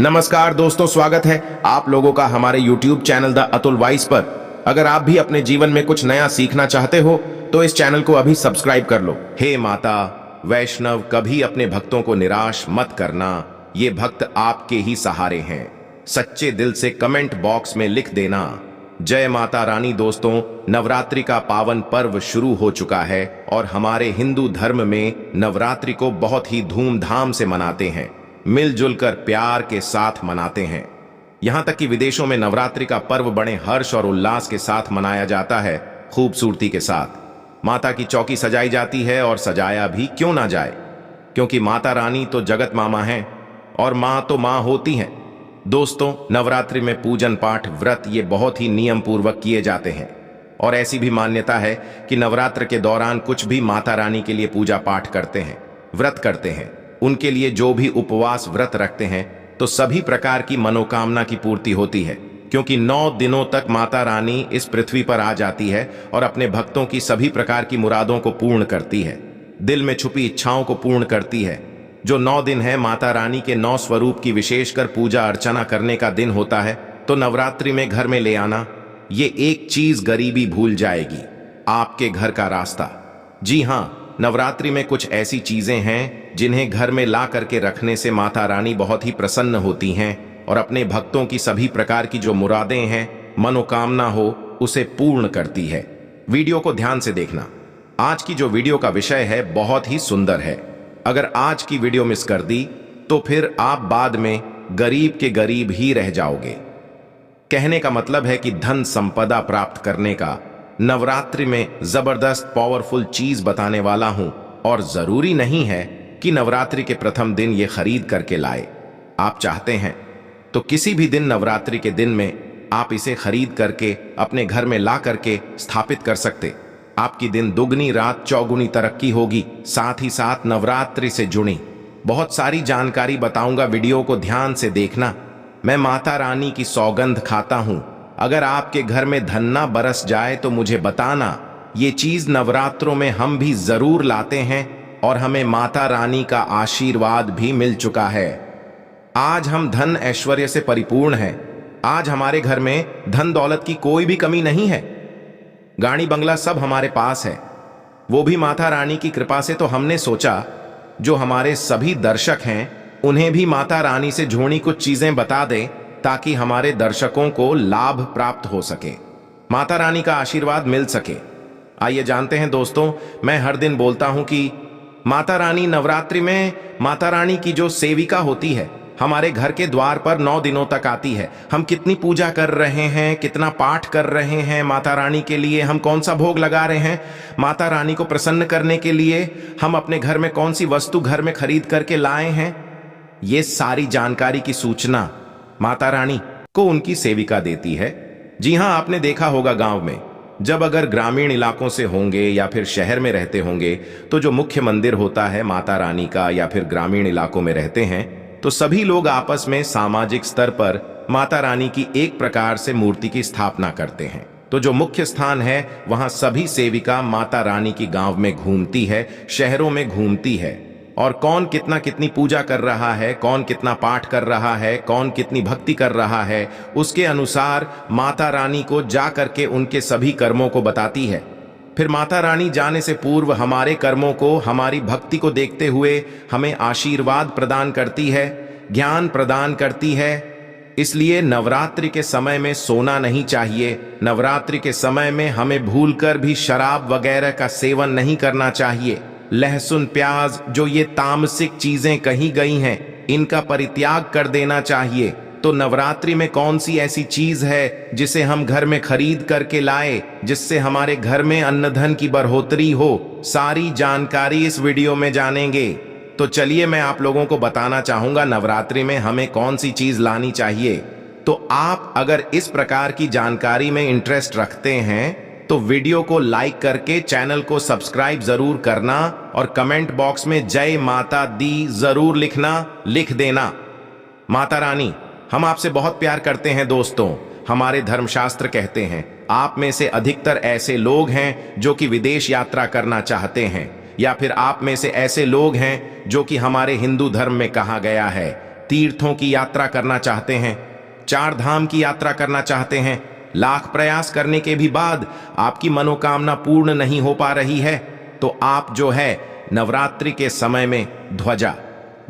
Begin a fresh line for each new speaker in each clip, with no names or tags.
नमस्कार दोस्तों, स्वागत है आप लोगों का हमारे YouTube channel the Atul voice पर। अगर आप भी अपने जीवन में कुछ नया सीखना चाहते हो तो इस चैनल को अभी सब्सक्राइब कर लो। हे माता वैष्णव, कभी अपने भक्तों को निराश मत करना, ये भक्त आपके ही सहारे हैं। सच्चे दिल से कमेंट बॉक्स में लिख देना जय माता रानी। दोस्तों, नवरात्रि का पावन पर्व शुरू हो चुका है और हमारे हिंदू धर्म में नवरात्रि को बहुत ही धूमधाम से मनाते हैं, मिलजुल कर प्यार के साथ मनाते हैं। यहां तक कि विदेशों में नवरात्रि का पर्व बड़े हर्ष और उल्लास के साथ मनाया जाता है, खूबसूरती के साथ। माता की चौकी सजाई जाती है और सजाया भी क्यों ना जाए, क्योंकि माता रानी तो जगत मामा हैं और मां तो मां होती हैं। दोस्तों, नवरात्रि में पूजन पाठ व्रत ये बहुत ही नियम पूर्वक किए जाते हैं और ऐसी भी मान्यता है कि नवरात्र के दौरान कुछ भी माता रानी के लिए पूजा पाठ करते हैं, व्रत करते हैं, उनके लिए जो भी उपवास व्रत रखते हैं तो सभी प्रकार की मनोकामना की पूर्ति होती है, क्योंकि 9 दिनों तक माता रानी इस पृथ्वी पर आ जाती है और अपने भक्तों की सभी प्रकार की मुरादों को पूर्ण करती है, दिल में छुपी इच्छाओं को पूर्ण करती है। जो 9 दिन है माता रानी के 9 स्वरूप की विशेषकर पूजा अर्चना करने का दिन होता है, तो नवरात्रि में घर में ले आना, ये एक चीज गरीबी भूल जाएगी, आपके घर का रास्ता। जी हाँ, नवरात्रि में कुछ ऐसी चीजें हैं जिन्हें घर में ला करके रखने से माता रानी बहुत ही प्रसन्न होती हैं और अपने भक्तों की सभी प्रकार की जो मुरादें हैं, मनोकामना हो, उसे पूर्ण करती है। वीडियो को ध्यान से देखना। आज की जो वीडियो का विषय है बहुत ही सुंदर है। अगर आज की वीडियो मिस कर दी तो फिर आप बाद में गरीब के गरीब ही रह जाओगे। कहने का मतलब है कि धन संपदा प्राप्त करने का नवरात्रि में जबरदस्त पावरफुल चीज बताने वाला हूं, और जरूरी नहीं है कि नवरात्रि के प्रथम दिन ये खरीद करके लाए। आप चाहते हैं तो किसी भी दिन नवरात्रि के दिन में आप इसे खरीद करके अपने घर में ला करके स्थापित कर सकते। आपकी दिन दुगनी रात चौगुनी तरक्की होगी। साथ ही साथ नवरात्रि से जुड़ी बहुत सारी जानकारी बताऊंगा, वीडियो को ध्यान से देखना। मैं माता रानी की सौगंध खाता हूं, अगर आपके घर में धन ना बरस जाए तो मुझे बताना। ये चीज नवरात्रों में हम भी जरूर लाते हैं और हमें माता रानी का आशीर्वाद भी मिल चुका है। आज हम धन ऐश्वर्य से परिपूर्ण हैं। आज हमारे घर में धन दौलत की कोई भी कमी नहीं है, गाड़ी बंगला सब हमारे पास है, वो भी माता रानी की कृपा से। तो हमने सोचा जो हमारे सभी दर्शक हैं उन्हें भी माता रानी से जुड़ी कुछ चीजें बता दें, ताकि हमारे दर्शकों को लाभ प्राप्त हो सके, माता रानी का आशीर्वाद मिल सके। आइए जानते हैं दोस्तों, मैं हर दिन बोलता हूं कि माता रानी नवरात्रि में माता रानी की जो सेविका होती है हमारे घर के द्वार पर 9 दिनों तक आती है। हम कितनी पूजा कर रहे हैं, कितना पाठ कर रहे हैं माता रानी के लिए, हम कौन सा भोग लगा रहे हैं, माता रानी को प्रसन्न करने के लिए हम अपने घर में कौन सी वस्तु घर में खरीद करके लाए हैं, ये सारी जानकारी की सूचना माता रानी को उनकी सेविका देती है। जी हां, आपने देखा होगा गांव में जब अगर ग्रामीण इलाकों से होंगे या फिर शहर में रहते होंगे तो जो मुख्य मंदिर होता है माता रानी का, या फिर ग्रामीण इलाकों में रहते हैं तो सभी लोग आपस में सामाजिक स्तर पर माता रानी की एक प्रकार से मूर्ति की स्थापना करते हैं। तो जो मुख्य स्थान है वहां सभी सेविका माता रानी की गांव में घूमती है, शहरों में घूमती है, और कौन कितना कितनी पूजा कर रहा है, कौन कितना पाठ कर रहा है, कौन कितनी भक्ति कर रहा है, उसके अनुसार माता रानी को जा करके उनके सभी कर्मों को बताती है। फिर माता रानी जाने से पूर्व हमारे कर्मों को, हमारी भक्ति को देखते हुए हमें आशीर्वाद प्रदान करती है, ज्ञान प्रदान करती है। इसलिए नवरात्रि के समय में सोना नहीं चाहिए, नवरात्रि के समय में हमें भूलकर भी शराब वगैरह का सेवन नहीं करना चाहिए। लहसुन प्याज जो ये तामसिक चीजें कही गई हैं, इनका परित्याग कर देना चाहिए। तो नवरात्रि में कौन सी ऐसी चीज है जिसे हम घर में खरीद करके लाए, जिससे हमारे घर में अन्न धन की बढ़ोतरी हो, सारी जानकारी इस वीडियो में जानेंगे। तो चलिए मैं आप लोगों को बताना चाहूंगा नवरात्रि में हमें कौन सी चीज लानी चाहिए। तो आप अगर इस प्रकार की जानकारी में इंटरेस्ट रखते हैं तो वीडियो को लाइक करके चैनल को सब्सक्राइब जरूर करना और कमेंट बॉक्स में जय माता दी जरूर लिखना, लिख देना। माता रानी, हम आपसे बहुत प्यार करते हैं दोस्तों। हमारे धर्मशास्त्र कहते हैं आप में से अधिकतर ऐसे लोग हैं जो कि विदेश यात्रा करना चाहते हैं, या फिर आप में से ऐसे लोग हैं जो कि हमारे हिंदू धर्म में कहा गया है तीर्थों की यात्रा करना चाहते हैं, 4 धाम की यात्रा करना चाहते हैं, लाख प्रयास करने के भी बाद आपकी मनोकामना पूर्ण नहीं हो पा रही है, तो आप जो है नवरात्रि के समय में ध्वजा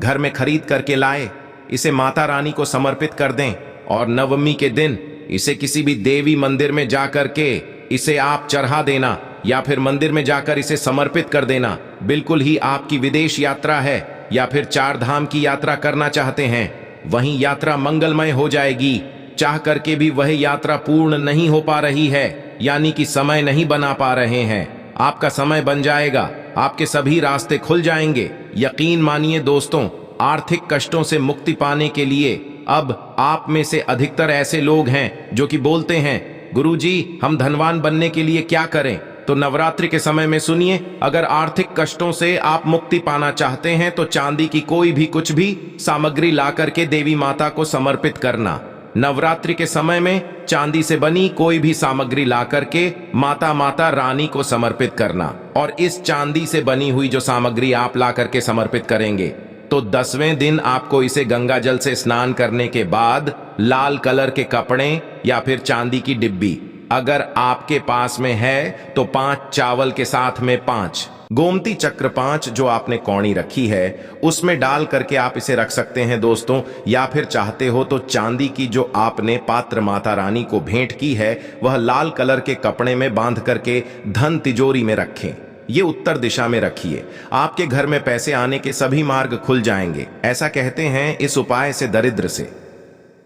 घर में खरीद करके लाए, इसे माता रानी को समर्पित कर दें और नवमी के दिन इसे किसी भी देवी मंदिर में जाकर के इसे आप चढ़ा देना या फिर मंदिर में जाकर इसे समर्पित कर देना। बिल्कुल ही आपकी विदेश यात्रा है या फिर 4 धाम की यात्रा करना चाहते हैं, वहीं यात्रा मंगलमय हो जाएगी। चाह करके भी वह यात्रा पूर्ण नहीं हो पा रही है, यानी कि समय नहीं बना पा रहे हैं, आपका समय बन जाएगा, आपके सभी रास्ते खुल जाएंगे। यकीन मानिए दोस्तों, आर्थिक कष्टों से मुक्ति पाने के लिए अब आप में से अधिकतर ऐसे लोग हैं जो कि बोलते हैं, गुरुजी हम धनवान बनने के लिए क्या करें? तो नवरात्रि के समय में सुनिए, अगर आर्थिक कष्टों से आप मुक्ति पाना चाहते हैं तो चांदी की कोई भी कुछ भी सामग्री ला करके देवी माता को समर्पित करना। नवरात्रि के समय में चांदी से बनी कोई भी सामग्री ला करके माता रानी को समर्पित करना, और इस चांदी से बनी हुई जो सामग्री आप ला करके समर्पित करेंगे तो 10वें दिन आपको इसे गंगा जल से स्नान करने के बाद लाल कलर के कपड़े या फिर चांदी की डिब्बी अगर आपके पास में है तो 5 चावल के साथ में 5 गोमती चक्र 5 जो आपने कौड़ी रखी है उसमें डाल करके आप इसे रख सकते हैं दोस्तों। या फिर चाहते हो तो चांदी की जो आपने पात्र माता रानी को भेंट की है वह लाल कलर के कपड़े में बांध करके धन तिजोरी में रखें। ये उत्तर दिशा में रखिए, आपके घर में पैसे आने के सभी मार्ग खुल जाएंगे। ऐसा कहते हैं इस उपाय से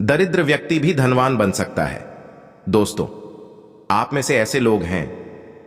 दरिद्र व्यक्ति भी धनवान बन सकता है। दोस्तों, आप में से ऐसे लोग हैं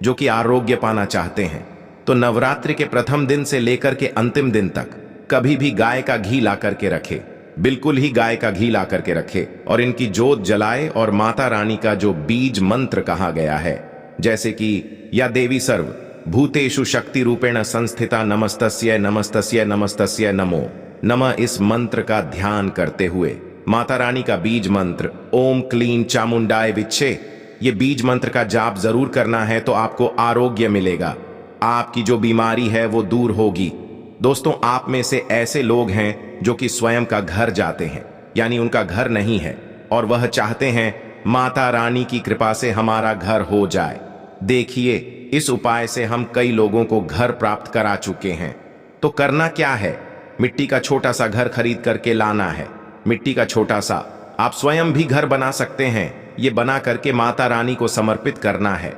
जो कि आरोग्य पाना चाहते हैं तो नवरात्रि के प्रथम दिन से लेकर के अंतिम दिन तक कभी भी गाय का घी ला करके रखे, बिल्कुल ही गाय का घी ला करके रखे और इनकी जोत जलाए और माता रानी का जो बीज मंत्र कहा गया है, जैसे कि या देवी सर्व भूतेषु शक्ति रूपेण संस्थिता नमस्तस्य नमस्तस्य नमस्तस्य नमो नमः, इस मंत्र का ध्यान करते हुए माता रानी का बीज मंत्र ओम क्लीं चामुंडाय विच्छे, ये बीज मंत्र का जाप जरूर करना है तो आपको आरोग्य मिलेगा, आपकी जो बीमारी है वो दूर होगी। दोस्तों, आप में से ऐसे लोग हैं जो कि स्वयं का घर जाते हैं, यानी उनका घर नहीं है और वह चाहते हैं माता रानी की कृपा से हमारा घर हो जाए। देखिए, इस उपाय से हम कई लोगों को घर प्राप्त करा चुके हैं। तो करना क्या है, मिट्टी का छोटा सा घर खरीद करके लाना है। मिट्टी का छोटा सा आप स्वयं भी घर बना सकते हैं, ये बना करके माता रानी को समर्पित करना है।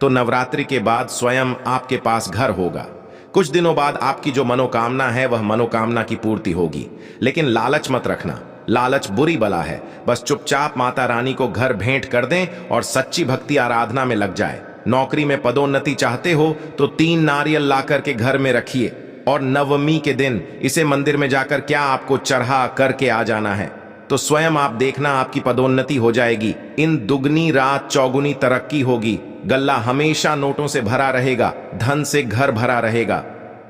तो नवरात्रि के बाद स्वयं आपके पास घर होगा। कुछ दिनों बाद आपकी जो मनोकामना है वह मनोकामना की पूर्ति होगी। लेकिन लालच मत रखना, लालच बुरी बला है। बस चुपचाप माता रानी को घर भेंट कर दें और सच्ची भक्ति आराधना में लग जाए। नौकरी में पदोन्नति चाहते हो तो 3 नारियल ला करके घर में रखिए और नवमी के दिन इसे मंदिर में जाकर क्या आपको चढ़ा करके आ जाना है, तो स्वयं आप देखना आपकी पदोन्नति हो जाएगी। इन दुगनी रात चौगुनी तरक्की होगी। गल्ला हमेशा नोटों से भरा रहेगा, धन से घर भरा रहेगा।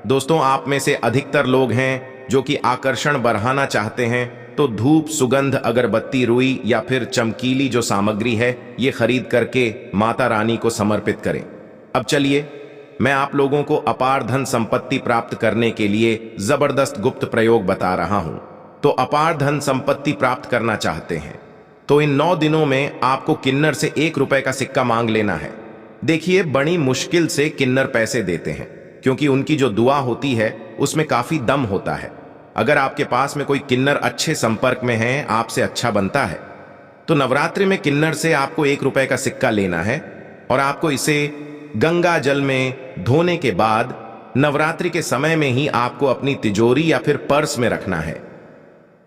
दोस्तों, आप में से अधिकतर लोग हैं जो कि आकर्षण बढ़ाना चाहते हैं तो धूप, सुगंध, अगरबत्ती, रुई या फिर चमकीली जो सामग्री है ये खरीद करके माता रानी को समर्पित करें। अब चलिए, मैं आप लोगों को अपार धन संपत्ति प्राप्त करने के लिए जबरदस्त गुप्त प्रयोग बता रहा हूं। तो अपार धन संपत्ति प्राप्त करना चाहते हैं तो इन 9 दिनों में आपको किन्नर से 1 रुपए का सिक्का मांग लेना है। देखिए, बड़ी मुश्किल से किन्नर पैसे देते हैं क्योंकि उनकी जो दुआ होती है उसमें काफी दम होता है। अगर आपके पास में कोई किन्नर अच्छे संपर्क में है, आपसे अच्छा बनता है, तो नवरात्रि में किन्नर से आपको 1 रुपए का सिक्का लेना है और आपको इसे गंगा जल में धोने के बाद नवरात्रि के समय में ही आपको अपनी तिजोरी या फिर पर्स में रखना है।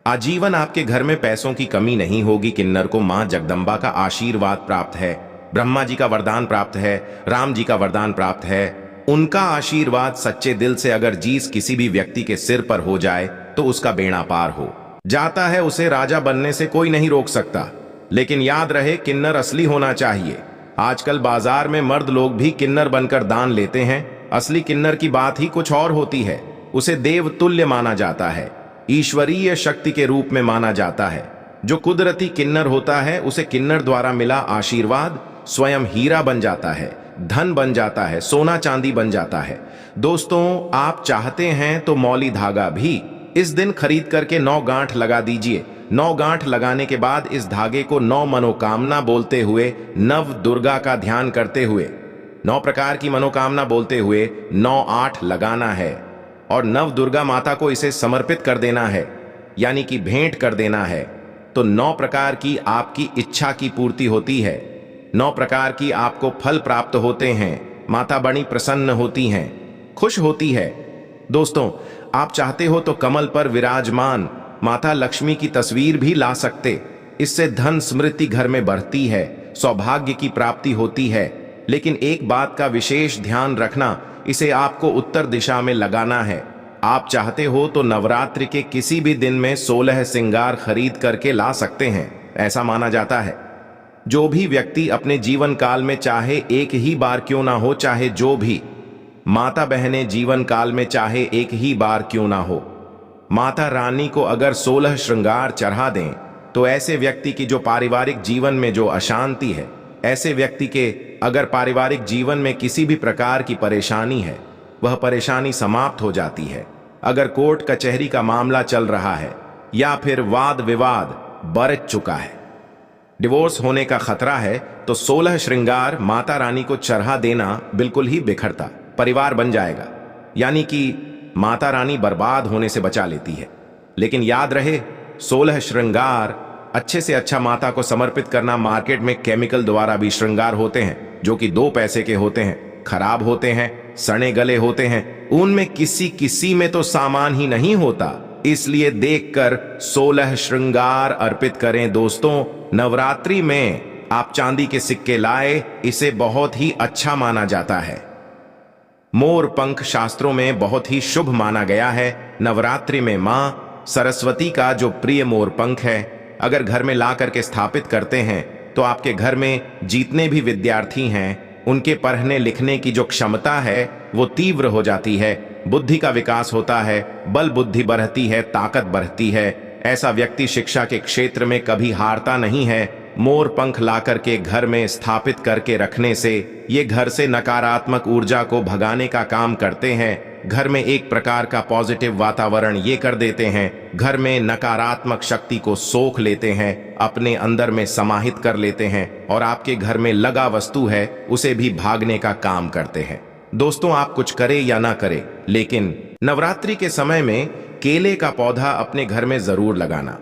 आजीवन आपके घर में पैसों की कमी नहीं होगी। किन्नर को मां जगदम्बा का आशीर्वाद प्राप्त है, ब्रह्मा जी का वरदान प्राप्त है, राम जी का वरदान प्राप्त है। उनका आशीर्वाद सच्चे दिल से अगर जीस किसी भी व्यक्ति के सिर पर हो जाए तो उसका बेड़ा पार हो जाता है। उसे राजा बनने से कोई नहीं रोक सकता। लेकिन याद रहे, किन्नर असली होना चाहिए। आजकल बाजार में मर्द लोग भी किन्नर बनकर दान लेते हैं। असली किन्नर की बात ही कुछ और होती है। उसे देव तुल्य माना जाता है, ईश्वरीय शक्ति के रूप में माना जाता है। जो कुदरती किन्नर होता है उसे किन्नर द्वारा मिला आशीर्वाद स्वयं हीरा बन जाता है, धन बन जाता है, सोना चांदी बन जाता है। दोस्तों, आप चाहते हैं तो मौली धागा भी इस दिन खरीद करके 9 गांठ लगा दीजिए। 9 गांठ लगाने के बाद इस धागे को 9 मनोकामना बोलते हुए, नव दुर्गा का ध्यान करते हुए, 9 प्रकार की मनोकामना बोलते हुए 9-8 लगाना है और नव दुर्गा माता को इसे समर्पित कर देना है, यानी कि भेंट कर देना है। तो 9 प्रकार की आपकी इच्छा की पूर्ति होती है, 9 प्रकार की आपको फल प्राप्त होते हैं। माता बड़ी प्रसन्न होती हैं, खुश होती है। दोस्तों, आप चाहते हो तो कमल पर विराजमान माता लक्ष्मी की तस्वीर भी ला सकते। इससे धन समृद्धि घर में बढ़ती है, सौभाग्य की प्राप्ति होती है। लेकिन एक बात का विशेष ध्यान रखना, इसे आपको उत्तर दिशा में लगाना है। आप चाहते हो तो नवरात्रि के किसी भी दिन में 16 श्रृंगार खरीद करके ला सकते हैं, ऐसा माना जाता है। जो भी व्यक्ति अपने जीवन काल में चाहे एक ही बार क्यों ना हो, चाहे जो भी माता बहनें जीवन काल में चाहे एक ही बार क्यों ना हो, माता रानी को अगर 16 श्रृंगार चढ़ा दें तो ऐसे व्यक्ति की जो पारिवारिक जीवन में जो अशांति है, ऐसे व्यक्ति के अगर पारिवारिक जीवन में किसी भी प्रकार की परेशानी है, वह परेशानी समाप्त हो जाती है। अगर कोर्ट कचहरी का मामला चल रहा है या फिर वाद विवाद बरत चुका है, डिवोर्स होने का खतरा है, तो 16 श्रृंगार माता रानी को चढ़ा देना बिल्कुल ही बिखरता परिवार बन जाएगा, यानी कि माता रानी बर्बाद होने से बचा लेती है। लेकिन याद रहे, 16 श्रृंगार अच्छे से अच्छा माता को समर्पित करना। मार्केट में केमिकल द्वारा भी श्रृंगार होते हैं जो कि 2 पैसे के होते हैं, खराब होते हैं, सड़े गले होते हैं, उनमें किसी में तो सामान ही नहीं होता। इसलिए देखकर 16 श्रृंगार अर्पित करें। दोस्तों, नवरात्रि में आप चांदी के सिक्के लाए, इसे बहुत ही अच्छा माना जाता है। मोर पंख शास्त्रों में बहुत ही शुभ माना गया है। नवरात्रि में मां सरस्वती का जो प्रिय मोर पंख है, अगर घर में ला करके स्थापित करते हैं तो आपके घर में जितने भी विद्यार्थी हैं, उनके पढ़ने लिखने की जो क्षमता है वो तीव्र हो जाती है, बुद्धि का विकास होता है, बल बुद्धि बढ़ती है, ताकत बढ़ती है। ऐसा व्यक्ति शिक्षा के क्षेत्र में कभी हारता नहीं है। मोर पंख ला करके घर में स्थापित करके रखने से ये घर से नकारात्मक ऊर्जा को भगाने का काम करते हैं। घर में एक प्रकार का पॉजिटिव वातावरण ये कर देते हैं, घर में नकारात्मक शक्ति को सोख लेते हैं, अपने अंदर में समाहित कर लेते हैं और आपके घर में लगा वस्तु है उसे भी भागने का काम करते हैं। दोस्तों, आप कुछ करें या ना करें, लेकिन नवरात्रि के समय में केले का पौधा अपने घर में जरूर लगाना।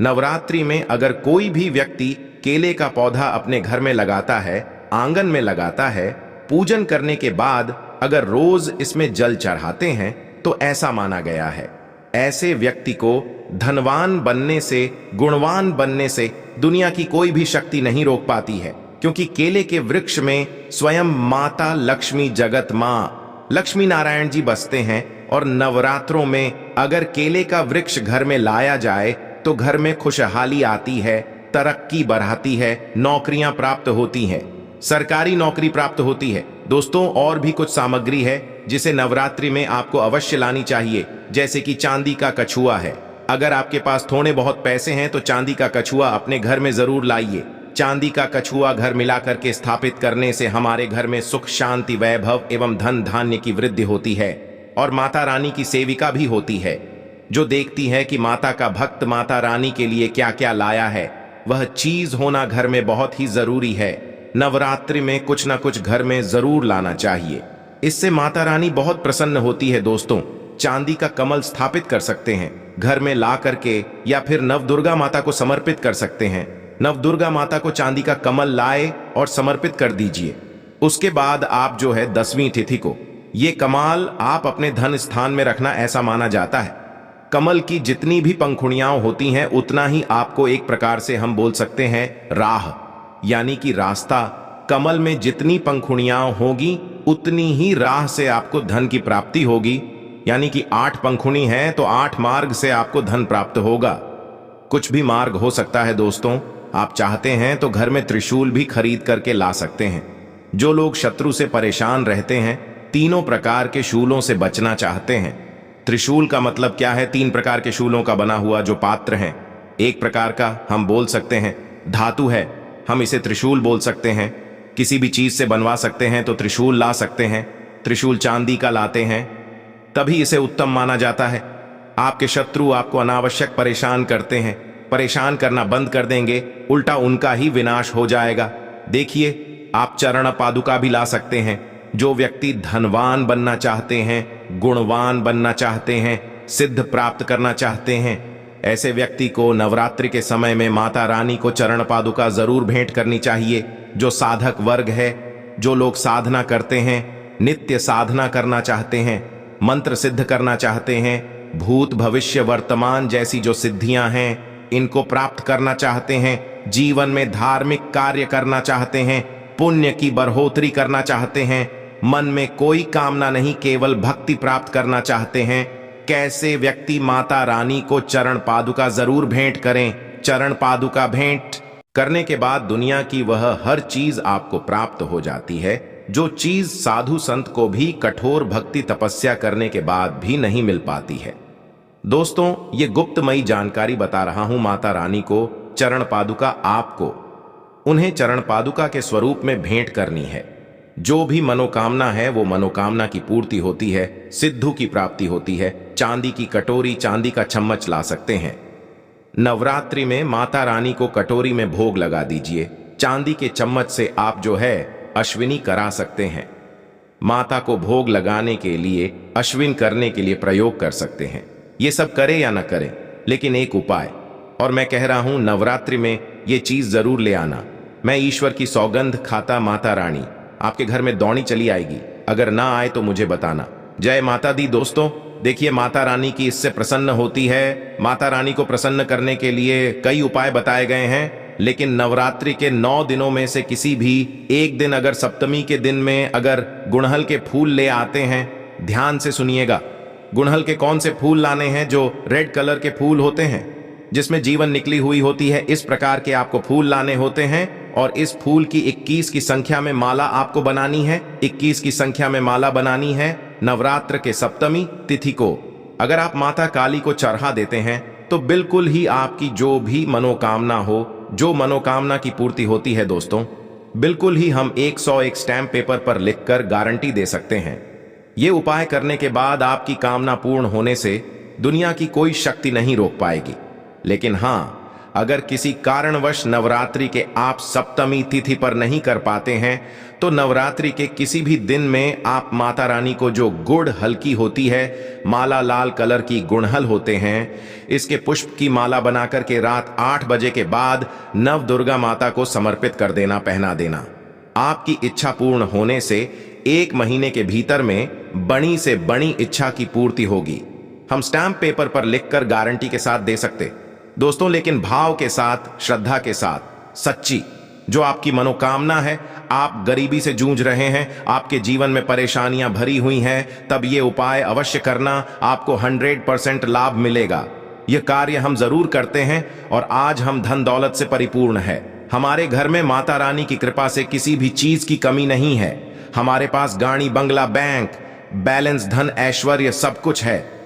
नवरात्रि में अगर कोई भी व्यक्ति केले का पौधा अपने घर में लगाता है, आंगन में लगाता है, पूजन करने के बाद अगर रोज इसमें जल चढ़ाते हैं तो ऐसा माना गया है, ऐसे व्यक्ति को धनवान बनने से, गुणवान बनने से दुनिया की कोई भी शक्ति नहीं रोक पाती है। क्योंकि केले के वृक्ष में स्वयं माता लक्ष्मी, जगत मां लक्ष्मी नारायण जी बसते हैं। और नवरात्रों में अगर केले का वृक्ष घर में लाया जाए तो घर में खुशहाली आती है, तरक्की बढ़ाती है, नौकरियां प्राप्त होती हैं, सरकारी नौकरी प्राप्त होती है। दोस्तों, और भी कुछ सामग्री है जिसे नवरात्रि में आपको अवश्य लानी चाहिए, जैसे कि चांदी का कछुआ है। अगर आपके पास थोड़े बहुत पैसे हैं तो चांदी का कछुआ अपने घर में जरूर लाइए। चांदी का कछुआ घर मिला करके स्थापित करने से हमारे घर में सुख, शांति, वैभव एवं धन धान्य की वृद्धि होती है और माता रानी की सेविका भी होती है, जो देखती है कि माता का भक्त माता रानी के लिए क्या क्या लाया है। वह चीज होना घर में बहुत ही जरूरी है। नवरात्रि में कुछ ना कुछ घर में जरूर लाना चाहिए, इससे माता रानी बहुत प्रसन्न होती है। दोस्तों, चांदी का कमल स्थापित कर सकते हैं घर में ला करके, या फिर नवदुर्गा माता को समर्पित कर सकते हैं। नवदुर्गा माता को चांदी का कमल लाए और समर्पित कर दीजिए। उसके बाद आप जो है 10वीं तिथि को ये कमाल आप अपने धन स्थान में रखना, ऐसा माना जाता है। कमल की जितनी भी पंखुड़ियां होती हैं उतना ही आपको एक प्रकार से हम बोल सकते हैं राह, यानी कि रास्ता। कमल में जितनी पंखुड़ियां होगी उतनी ही राह से आपको धन की प्राप्ति होगी, यानी कि 8 पंखुड़ी हैं तो 8 मार्ग से आपको धन प्राप्त होगा। कुछ भी मार्ग हो सकता है। दोस्तों, आप चाहते हैं तो घर में त्रिशूल भी खरीद करके ला सकते हैं। जो लोग शत्रु से परेशान रहते हैं, तीनों प्रकार के शूलों से बचना चाहते हैं। त्रिशूल का मतलब क्या है? 3 प्रकार के शूलों का बना हुआ जो पात्र हैं। एक प्रकार का हम बोल सकते हैं धातु है, हम इसे त्रिशूल बोल सकते हैं। किसी भी चीज से बनवा सकते हैं तो त्रिशूल ला सकते हैं। त्रिशूल चांदी का लाते हैं तभी इसे उत्तम माना जाता है। आपके शत्रु आपको अनावश्यक परेशान करते हैं, परेशान करना बंद कर देंगे, उल्टा उनका ही विनाश हो जाएगा। देखिए, आप चरण पादुका भी ला सकते हैं। जो व्यक्ति धनवान बनना चाहते हैं, गुणवान बनना चाहते हैं, सिद्ध प्राप्त करना चाहते हैं, ऐसे व्यक्ति को नवरात्रि के समय में माता रानी को चरण पादुका जरूर भेंट करनी चाहिए। जो साधक वर्ग है, जो लोग साधना करते हैं, नित्य साधना करना चाहते हैं, मंत्र सिद्ध करना चाहते हैं, भूत भविष्य वर्तमान जैसी जो सिद्धियां हैं इनको प्राप्त करना चाहते हैं, जीवन में धार्मिक कार्य करना चाहते हैं, पुण्य की बढ़ोतरी करना चाहते हैं, मन में कोई कामना नहीं, केवल भक्ति प्राप्त करना चाहते हैं, कैसे व्यक्ति माता रानी को चरण पादुका जरूर भेंट करें। चरण पादुका भेंट करने के बाद दुनिया की वह हर चीज आपको प्राप्त हो जाती है, जो चीज साधु संत को भी कठोर भक्ति तपस्या करने के बाद भी नहीं मिल पाती है। दोस्तों, ये गुप्तमयी जानकारी बता रहा हूं माता रानी को चरण पादुका आपको उन्हें चरण पादुका के स्वरूप में भेंट करनी है। जो भी मनोकामना है वो मनोकामना की पूर्ति होती है, सिद्धू की प्राप्ति होती है। चांदी की कटोरी, चांदी का चम्मच ला सकते हैं। नवरात्रि में माता रानी को कटोरी में भोग लगा दीजिए। चांदी के चम्मच से आप जो है अश्विनी करा सकते हैं। माता को भोग लगाने के लिए, अश्विन करने के लिए प्रयोग कर सकते हैं। ये सब करें या ना करें, लेकिन एक उपाय, और मैं कह रहा हूं नवरात्रि में ये चीज जरूर ले आना। मैं ईश्वर की सौगंध खाता माता रानी आपके घर में दौड़ी चली आएगी। अगर ना आए तो मुझे बताना। जय माता दी। दोस्तों, देखिए, माता रानी की इससे प्रसन्न होती है। माता रानी को प्रसन्न करने के लिए कई उपाय बताए गए हैं, लेकिन नवरात्रि के 9 दिनों में से किसी भी एक दिन, अगर सप्तमी के दिन में अगर गुड़हल के फूल ले आते हैं, ध्यान से सुनिएगा। गुड़हल के कौन से फूल लाने हैं? जो रेड कलर के फूल होते हैं, जिसमें जीवन निकली हुई होती है, इस प्रकार के आपको फूल लाने होते हैं। और इस फूल की 21 की संख्या में माला आपको बनानी है। 21 की संख्या में माला बनानी है नवरात्र के सप्तमी तिथि को। अगर आप माता काली को चढ़ा देते हैं तो बिल्कुल ही आपकी जो भी मनोकामना हो, जो मनोकामना की पूर्ति होती है दोस्तों, बिल्कुल ही हम 101 स्टैम्प पेपर पर लिखकर गारंटी दे सकते हैं। ये उपाय करने के बाद आपकी कामना पूर्ण होने से दुनिया की कोई शक्ति नहीं रोक पाएगी। लेकिन हाँ, अगर किसी कारणवश नवरात्रि के आप सप्तमी तिथि पर नहीं कर पाते हैं तो नवरात्रि के किसी भी दिन में आप माता रानी को, जो गुड़ हल्की होती है, माला लाल कलर की गुड़हल होते हैं, इसके पुष्प की माला बनाकर के रात 8 बजे के बाद नव दुर्गा माता को समर्पित कर देना, पहना देना। आपकी इच्छा पूर्ण होने से 1 महीने के भीतर में बड़ी से बड़ी इच्छा की पूर्ति होगी। हम स्टैम्प पेपर पर लिखकर गारंटी के साथ दे सकते दोस्तों, लेकिन भाव के साथ, श्रद्धा के साथ, सच्ची जो आपकी मनोकामना है। आप गरीबी से जूझ रहे हैं, आपके जीवन में परेशानियां भरी हुई हैं, तब ये उपाय अवश्य करना, आपको 100% लाभ मिलेगा। यह कार्य हम जरूर करते हैं और आज हम धन दौलत से परिपूर्ण है। हमारे घर में माता रानी की कृपा से किसी भी चीज की कमी नहीं है। हमारे पास गाड़ी, बंगला, बैंक बैलेंस, धन, ऐश्वर्य सब कुछ है।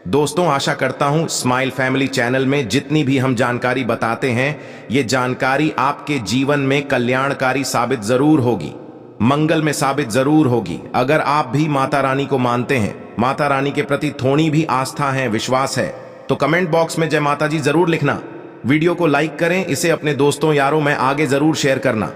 दोस्तों, आशा करता हूं स्माइल फैमिली चैनल में जितनी भी हम जानकारी बताते हैं, ये जानकारी आपके जीवन में कल्याणकारी साबित जरूर होगी, मंगल में साबित जरूर होगी। अगर आप भी माता रानी को मानते हैं, माता रानी के प्रति थोड़ी भी आस्था है, विश्वास है, तो कमेंट बॉक्स में जय माता जी जरूर लिखना। वीडियो को लाइक करें, इसे अपने दोस्तों यारों में आगे जरूर शेयर करना।